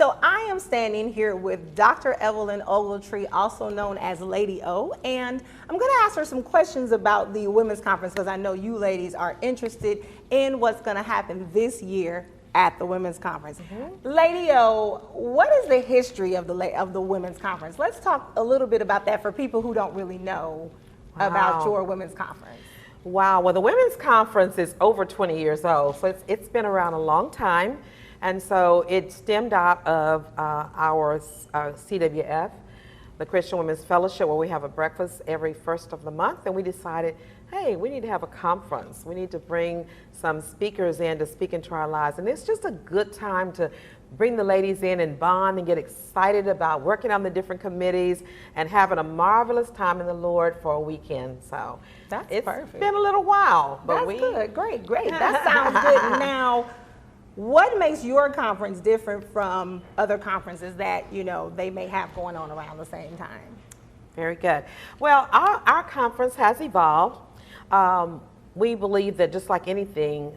So I am standing here with Dr. Evelyn Ogletree, also known as Lady O, and I'm going to ask her some questions about the Women's Conference because I know you ladies are interested in what's going to happen this year at the Women's Conference. Lady O, what is the history of the Women's Conference? Let's talk a little bit about that for people who don't really know about your Women's Conference. Wow, well, the Women's Conference is over 20 years old, so it's been around a long time. And so it stemmed out of our CWF, the Christian Women's Fellowship, where we have a breakfast every first of the month. And we decided, hey, we need to have a conference. We need to bring some speakers in to speak into our lives. And it's just a good time to bring the ladies in and bond and get excited about working on the different committees and having a marvelous time in the Lord for a weekend. So it's been a little while. But That's good. Great. That sounds good. Now, what makes your conference different from other conferences that, you know, they may have going on around the same time? Very good. Well, our conference has evolved. We believe that just like anything,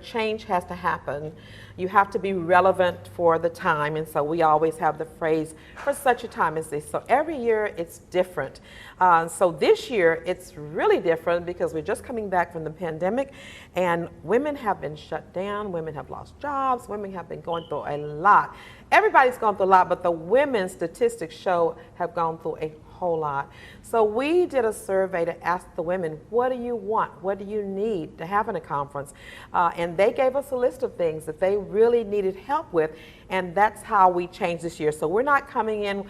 change has to happen. You have to be relevant for the time, and so we always have the phrase, for such a time as this. So every year it's different. So this year it's really different because we're just coming back from the pandemic, and women have been shut down, women have lost jobs, women have been going through a lot. Everybody's gone through a lot, but the women's statistics show have gone through a whole lot. So we did a survey to ask the women, what do you want? What do you need to have in a conference? And they gave us a list of things that they really needed help with, and that's how we changed this year. So we're not coming in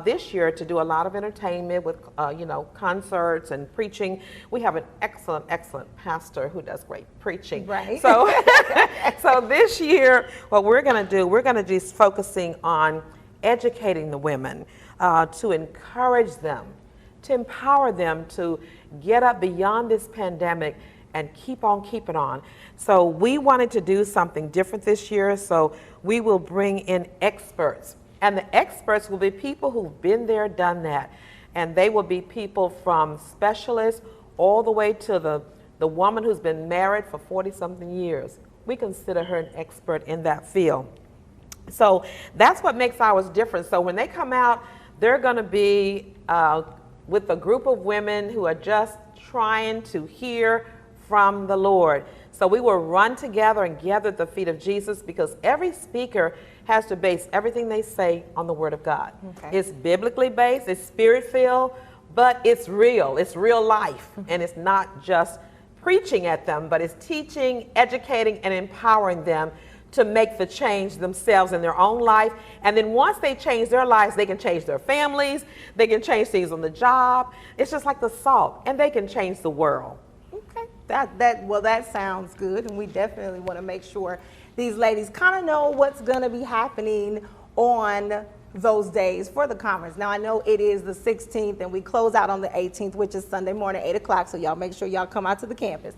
this year to do a lot of entertainment with concerts and preaching. We have an excellent pastor who does great preaching. Right. So, so this year, what we're going to do, we're going to be focusing on educating the women, to encourage them, to empower them to get up beyond this pandemic and keep on keeping on. So we wanted to do something different this year, so we will bring in experts. And the experts will be people who've been there, done that. And they will be people from specialists all the way to the woman who's been married for 40-something years. We consider her an expert in that field. So that's what makes ours different. So when they come out, they're going to be with a group of women who are just trying to hear from the Lord. So we will run together and gather at the feet of Jesus, because every speaker has to base everything they say on the Word of God. Okay. It's biblically based, it's spirit-filled, but it's real life. And it's not just preaching at them, but it's teaching, educating, and empowering them to make the change themselves in their own life. And then once they change their lives, they can change their families, they can change things on the job. It's just like the salt, and they can change the world. Okay, that sounds good, and we definitely want to make sure these ladies kind of know what's going to be happening on those days for the conference. Now, I know it is the 16th, and we close out on the 18th, which is Sunday morning, 8 o'clock, so y'all make sure y'all come out to the campus.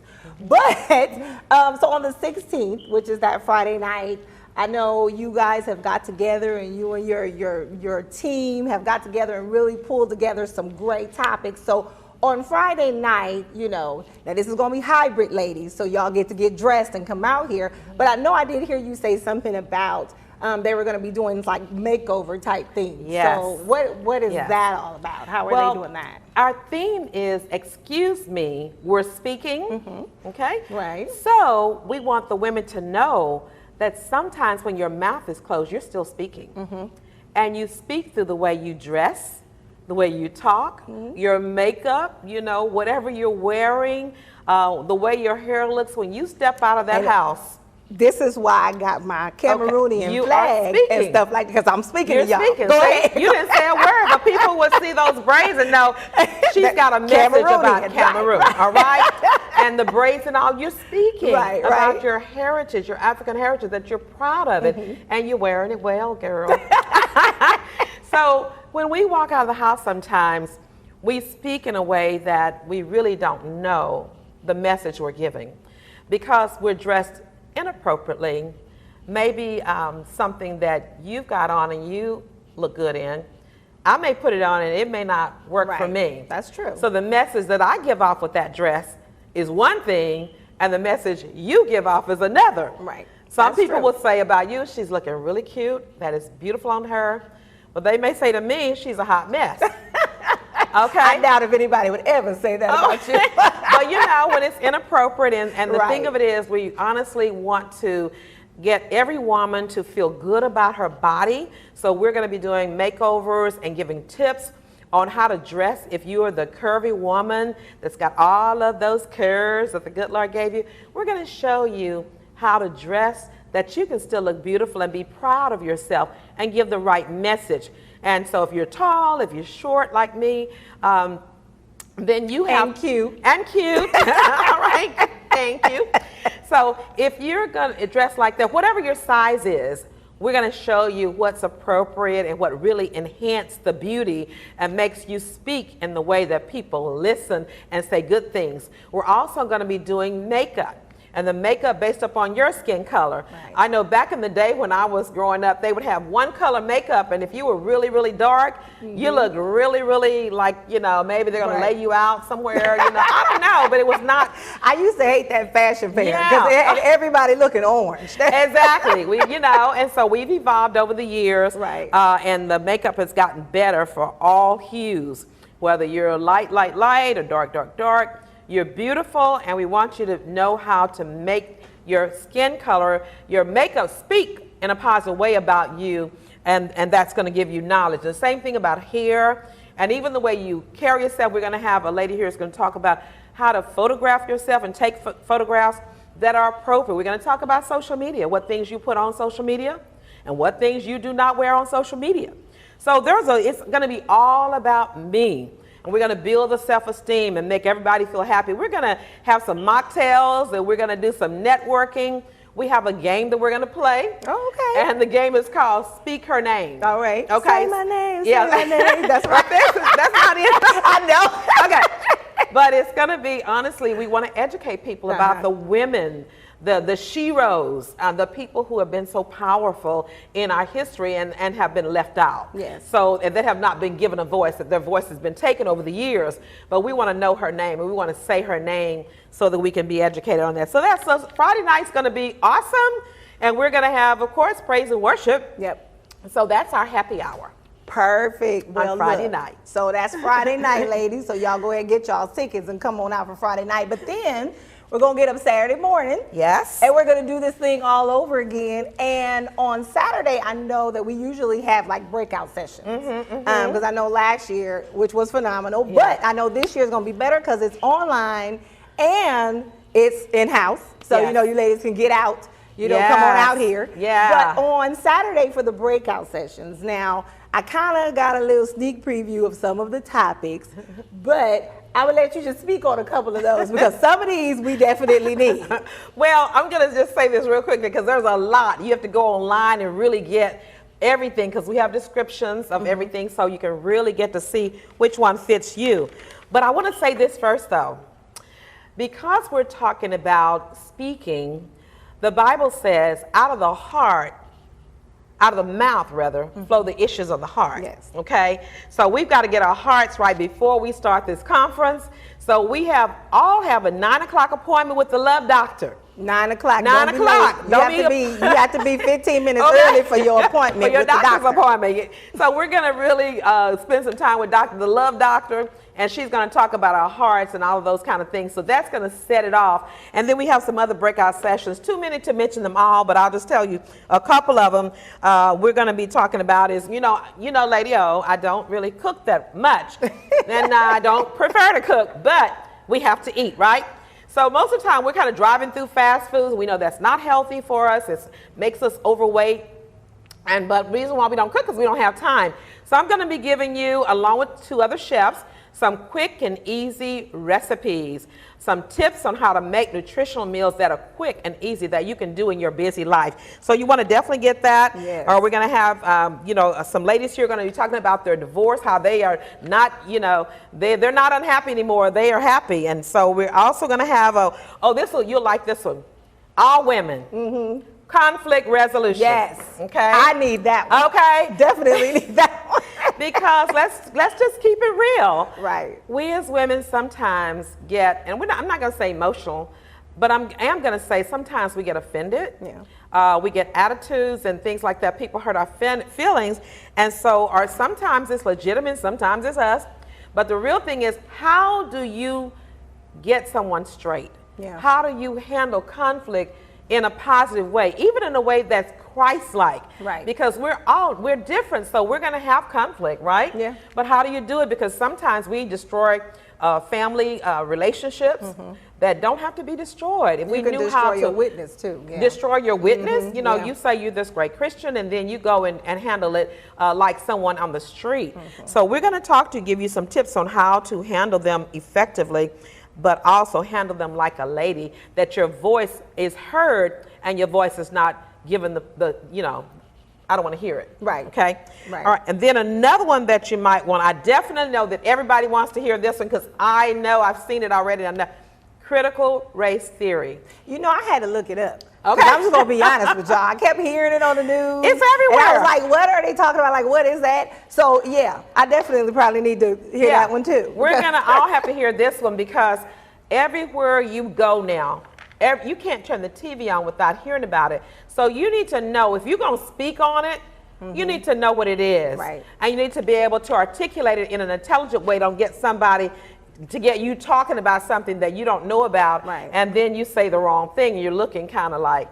But, so on the 16th, which is that Friday night, I know you guys have got together, and you and your team have got together and really pulled together some great topics. So on Friday night, you know, now this is going to be hybrid, ladies, so y'all get to get dressed and come out here. But I know I did hear you say something about they were going to be doing like makeover type things. Yes. So what is that all about? How are they doing that? Our theme is, excuse me, we're speaking. Okay? Right. So we want the women to know that sometimes when your mouth is closed, you're still speaking. And you speak through the way you dress, the way you talk, your makeup, you know, whatever you're wearing, the way your hair looks when you step out of that house. This is why I got my Cameroonian flag and stuff like that, because I'm speaking to y'all. Go ahead. You didn't say a word, but people would see those braids and know she's got a message about Cameroon, all right? And the braids and all, you're speaking about your heritage, your African heritage, that you're proud of it, and you're wearing it well, girl. So when we walk out of the house sometimes, we speak in a way that we really don't know the message we're giving, because we're dressed inappropriately, maybe something that you've got on and you look good in. I may put it on and it may not work for me. That's true. So the message that I give off with that dress is one thing, and the message you give off is another. Right. Some That's people true. will say about you, she's looking really cute. That is beautiful on her. But they may say to me, she's a hot mess. Okay. I doubt if anybody would ever say that about you. But you know, when it's inappropriate, and the thing Right. of it is, we honestly want to get every woman to feel good about her body. So we're going to be doing makeovers and giving tips on how to dress. If you are the curvy woman that's got all of those curves that the good Lord gave you, we're going to show you how to dress that you can still look beautiful and be proud of yourself and give the right message. And so if you're tall, if you're short like me, then you have... And cute. And cute. All right. Thank you. So if you're going to dress like that, whatever your size is, we're going to show you what's appropriate and what really enhances the beauty and makes you speak in the way that people listen and say good things. We're also going to be doing makeup. And the makeup based upon your skin color. Right. I know back in the day when I was growing up, they would have one color makeup, and if you were really, really dark, you looked really, really like, you know, maybe they're going Right. to lay you out somewhere, you know. I don't know, but it was not. I used to hate that fashion fair Yeah. because it had everybody looking orange. Exactly. You know, and so we've evolved over the years. Right. And the makeup has gotten better for all hues, whether you're light, light, light, or dark, dark, dark. You're beautiful, and we want you to know how to make your skin color, your makeup speak in a positive way about you, and that's going to give you knowledge. The same thing about hair, and even the way you carry yourself. We're going to have a lady here who's going to talk about how to photograph yourself and take photographs that are appropriate. We're going to talk about social media, what things you put on social media, and what things you do not wear on social media. So it's going to be all about me. And we're going to build the self-esteem and make everybody feel happy. We're going to have some mocktails, and we're going to do some networking. We have a game that we're going to play. Oh, okay. And the game is called Speak Her Name. All right. Okay. Say my name. Yeah. Say my name. That's right. That's not it. I know. Okay. But it's going to be, honestly, we want to educate people about the women, the sheroes, the people who have been so powerful in our history and have been left out. Yes. So, and that have not been given a voice, that their voice has been taken over the years. But we want to know her name, and we want to say her name so that we can be educated on that. So Friday night's going to be awesome. And we're going to have, of course, praise and worship. Yep. So that's our happy hour. Perfect. On Friday night. So that's Friday night, ladies. So y'all go ahead and get y'all tickets and come on out for Friday night. But then we're going to get up Saturday morning. Yes. And we're going to do this thing all over again. And on Saturday, I know that we usually have like breakout sessions. Because I know last year, which was phenomenal, but I know this year is going to be better because it's online and it's in-house. So, Yes. you know, you ladies can get out, you know, Yes. come on out here. Yeah. But on Saturday for the breakout sessions, now, I kind of got a little sneak preview of some of the topics, but I would let you just speak on a couple of those because some of these we definitely need. Well, I'm going to just say this real quickly because there's a lot. You have to go online and really get everything because we have descriptions of everything so you can really get to see which one fits you. But I want to say this first, though. Because we're talking about speaking, the Bible says out of the heart, out of the mouth, rather, flow the issues of the heart. Yes. Okay? So we've got to get our hearts right before we start this conference. So we all have a 9 o'clock appointment with the Love Doctor. 9 o'clock. 9 Don't be o'clock. late. You have to be 15 minutes Okay. early for your appointment For your with the doctor's doctor. appointment. So we're going to really spend some time with the Love Doctor, and she's going to talk about our hearts and all of those kind of things. So that's going to set it off. And then we have some other breakout sessions. Too many to mention them all, but I'll just tell you a couple of them. We're going to be talking about is, you know, Lady O, I don't really cook that much, and I don't prefer to cook, but we have to eat, right? So most of the time we're kind of driving through fast foods. We know that's not healthy for us. It makes us overweight. But the reason why we don't cook is we don't have time. So I'm going to be giving you, along with 2 other chefs, some quick and easy recipes, some tips on how to make nutritional meals that are quick and easy that you can do in your busy life. So you want to definitely get that. Yes. Or we're going to have, some ladies here are going to be talking about their divorce, how they are not, they're not unhappy anymore. They are happy. And so we're also going to have you'll like this one. All women. Conflict resolution. Yes. Okay. I need that one. Okay. Definitely need that one. Because let's just keep it real. Right. We as women sometimes get, and I'm not going to say emotional, but I am going to say sometimes we get offended. Yeah. We get attitudes and things like that. People hurt our feelings. And so, or sometimes it's legitimate, sometimes it's us. But the real thing is, how do you get someone straight? Yeah. How do you handle conflict in a positive way, even in a way that's Christ-like? Right. Because we're different, so we're going to have conflict, right? Yeah. But how do you do it? Because sometimes we destroy family relationships that don't have to be destroyed. If You we can knew destroy how to your witness too. Yeah. destroy your witness, you know, Yeah. you say you're this great Christian, and then you go and handle it like someone on the street. So we're going to give you some tips on how to handle them effectively, but also handle them like a lady, that your voice is heard and your voice is not given the you know, I don't want to hear it. Right. Okay? Right. All right. And then another one that you might want, I definitely know that everybody wants to hear this one, because I know I've seen it already. I know. Critical race theory. You know, I had to look it up. Okay. I'm just going to be honest with y'all. I kept hearing it on the news. It's everywhere. And I was like, what are they talking about? Like, what is that? So, yeah, I definitely probably need to hear that one too. We're going to all have to hear this one, because everywhere you go now, you can't turn the TV on without hearing about it. So you need to know, if you're going to speak on it, you need to know what it is. Right. And you need to be able to articulate it in an intelligent way. Don't get somebody to get you talking about something that you don't know about, Right. and then you say the wrong thing, and you're looking kind of like,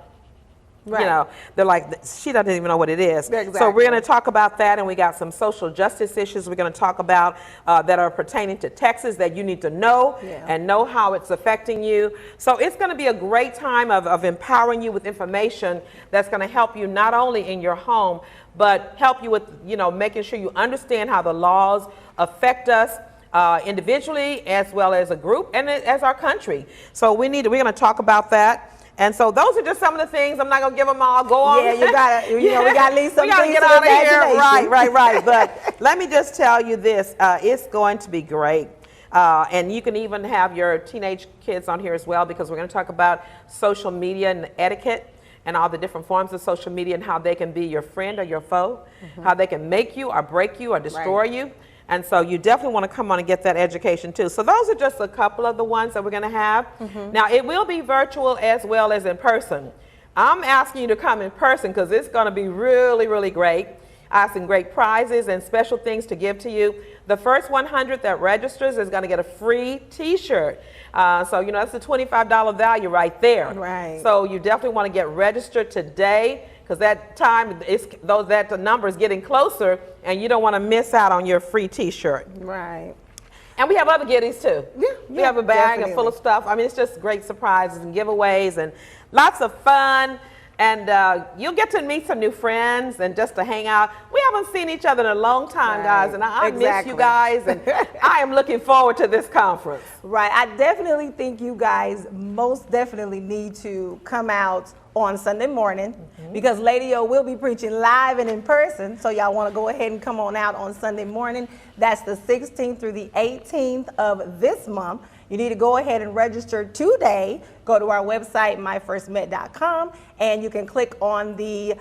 Right. you know, they're like, she doesn't even know what it is. Exactly. So we're going to talk about that, and we got some social justice issues we're going to talk about that are pertaining to Texas that you need to know, Yeah. and know how it's affecting you. So it's going to be a great time of empowering you with information that's going to help you not only in your home, but help you with, you know, making sure you understand how the laws affect us individually as well as a group and as our country. So we're going to talk about that. And so those are just some of the things. I'm not going to give them all. Go on. Yeah, you gotta, you know, we gotta leave some We gotta things get to out the of here. imagination. Right. But let me just tell you this. It's going to be great. And you can even have your teenage kids on here as well, because we're going to talk about social media and etiquette and all the different forms of social media and how they can be your friend or your foe, how they can make you or break you or destroy you. And so you definitely want to come on and get that education too. So those are just a couple of the ones that we're going to have. Now, it will be virtual as well as in person. I'm asking you to come in person because it's going to be really, really great. I have some great prizes and special things to give to you. The first 100 that registers is going to get a free T-shirt. So, you know, that's a $25 value right there. Right. So you definitely want to get registered today, because that time, that number is getting closer, and you don't want to miss out on your free T-shirt. Right. And we have other goodies too. Yeah, we have a bag full of stuff. I mean, it's just great surprises and giveaways and lots of fun. And you'll get to meet some new friends and just to hang out. We haven't seen each other in a long time, guys, and I miss you guys, and I am looking forward to this conference. Right. I definitely think you guys most definitely need to come out on Sunday morning, because Lady O will be preaching live and in person. So y'all want to go ahead and come on out on Sunday morning. That's the 16th through the 18th of this month. You need to go ahead and register today. Go to our website, myfirstmet.com, and you can click on the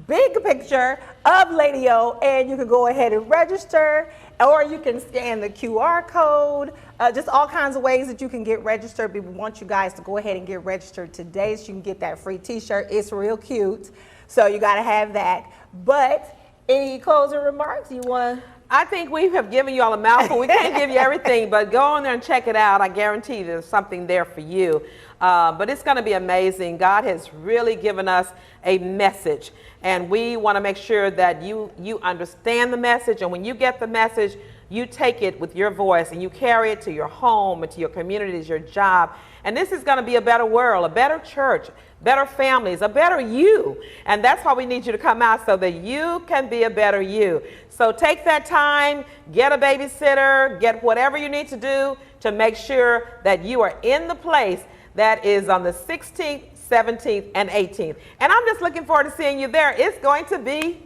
big picture of Lady O, and you can go ahead and register, or you can scan the QR code. Just all kinds of ways that you can get registered. We want you guys to go ahead and get registered today so you can get that free T-shirt. It's real cute, so you got to have that. But any closing remarks you want to? I think we have given you all a mouthful. We can't give you everything, but go on there and check it out. I guarantee there's something there for you. But it's going to be amazing. God has really given us a message, and we want to make sure that you understand the message. And when you get the message, you take it with your voice and you carry it to your home and to your communities, your job. And this is going to be a better world, a better church, better families, a better you. And that's why we need you to come out, so that you can be a better you. So take that time, get a babysitter, get whatever you need to do to make sure that you are in the place that is on the 16th, 17th, and 18th. And I'm just looking forward to seeing you there. It's going to be